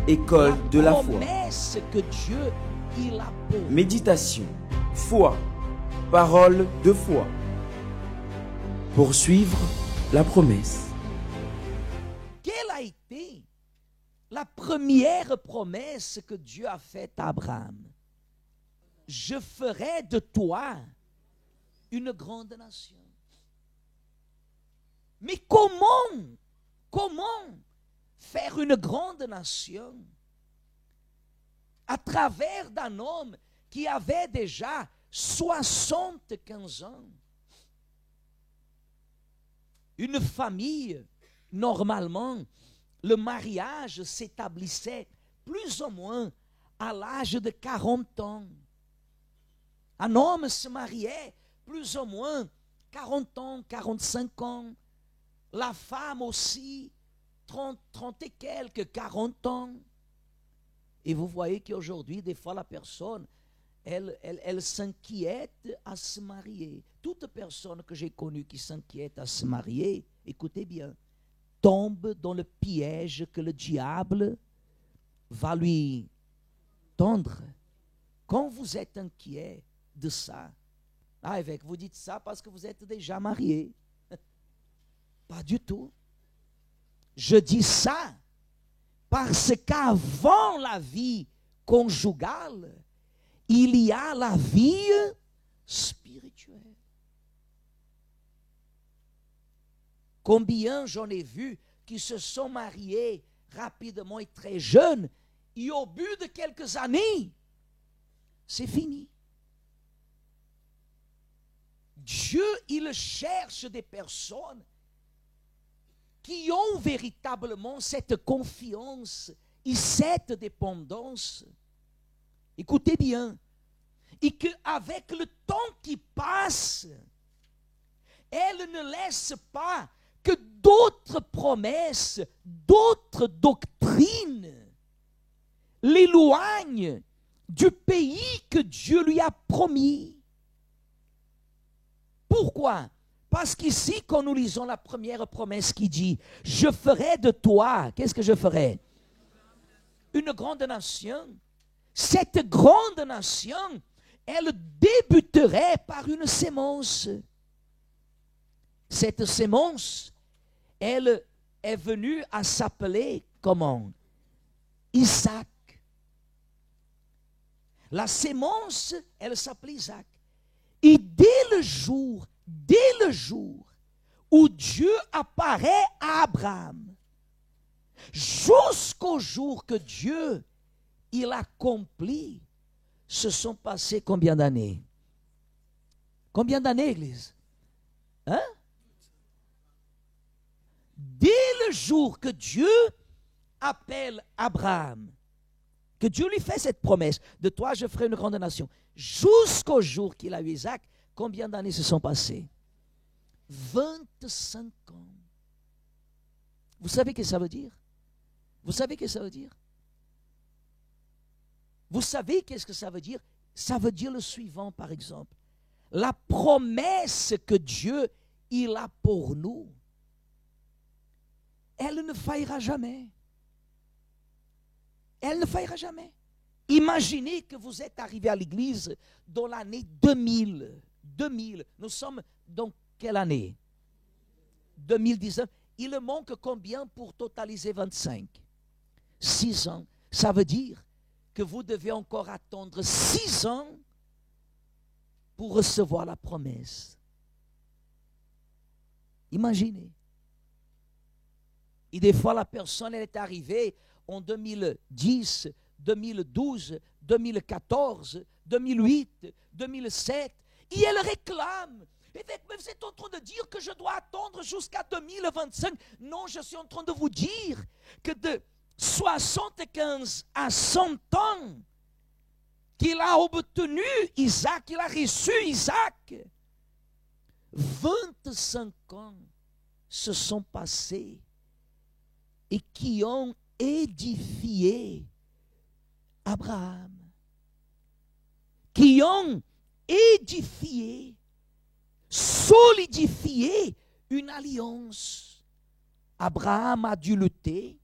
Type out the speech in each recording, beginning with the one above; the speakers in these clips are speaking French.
École de la foi. promesse que Dieu il a pour nous. Méditation, foi, parole de foi. Poursuivre la promesse. Quelle a été la première promesse que Dieu a faite à Abraham? Je ferai de toi une grande nation. Mais comment faire une grande nation à travers d'un homme qui avait déjà 75 ans? Une famille, normalement, le mariage s'établissait plus ou moins à l'âge de 40 ans. Un homme se mariait plus ou moins 40 ans, 45 ans. La femme aussi, 30 et quelques, 40 ans. Et vous voyez qu'aujourd'hui, des fois, la personne, elle s'inquiète à se marier. Toute personne que j'ai connue qui s'inquiète à se marier, écoutez bien, tombe dans le piège que le diable va lui tendre. Quand vous êtes inquiet de ça, évêque, vous dites ça parce que vous êtes déjà marié. Pas du tout. Je dis ça parce qu'avant la vie conjugale, il y a la vie spirituelle. Combien j'en ai vu qui se sont mariés rapidement et très jeunes, et au bout de quelques années, c'est fini. Dieu, il cherche des personnes qui ont véritablement cette confiance et cette dépendance. Écoutez bien, et qu'avec le temps qui passe, elle ne laisse pas que d'autres promesses, d'autres doctrines l'éloignent du pays que Dieu lui a promis. Pourquoi? Parce qu'ici, quand nous lisons la première promesse qui dit « Je ferai de toi », qu'est-ce que je ferai? Une grande nation. Cette grande nation, elle débuterait par une sémence. Cette sémence, elle est venue à s'appeler comment? Isaac. La sémence, elle s'appelait Isaac. Et dès le jour où Dieu apparaît à Abraham, jusqu'au jour que Dieu il accomplit, se sont passés combien d'années? Combien d'années, Église? Hein? Dès le jour que Dieu appelle Abraham, que Dieu lui fait cette promesse, de toi je ferai une grande nation, jusqu'au jour qu'il a eu Isaac, combien d'années se sont passées? 25 ans. Vous savez ce que ça veut dire? Vous savez ce que ça veut dire? Vous savez qu'est-ce que ça veut dire? Ça veut dire le suivant, par exemple. La promesse que Dieu, il a pour nous, elle ne faillira jamais. Elle ne faillira jamais. Imaginez que vous êtes arrivé à l'église dans l'année 2000. 2000. Nous sommes dans quelle année? 2019. Il manque combien pour totaliser 25? 6 ans. Ça veut dire que vous devez encore attendre 6 ans pour recevoir la promesse. Imaginez. Et des fois, la personne, elle est arrivée en 2010, 2012, 2014, 2008, 2007, et elle réclame. Mais vous êtes en train de dire que je dois attendre jusqu'à 2025. Non, je suis en train de vous dire que de 75 à 100 ans qu'il a obtenu Isaac, il a reçu Isaac, 25 ans se sont passés et qui ont édifié Abraham, qui ont édifié, solidifié une alliance. Abraham a dû lutter,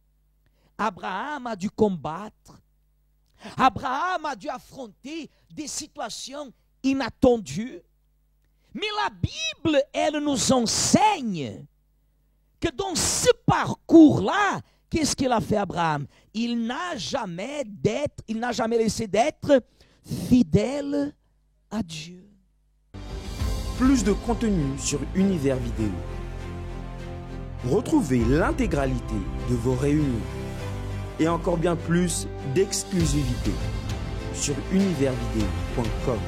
Abraham a dû combattre. Abraham a dû affronter des situations inattendues. Mais la Bible, elle nous enseigne que dans ce parcours-là, qu'est-ce qu'il a fait Abraham? Il n'a jamais laissé d'être fidèle à Dieu. Plus de contenu sur Univers Vidéo. Retrouvez l'intégralité de vos réunions et encore bien plus d'exclusivité sur universvideo.com.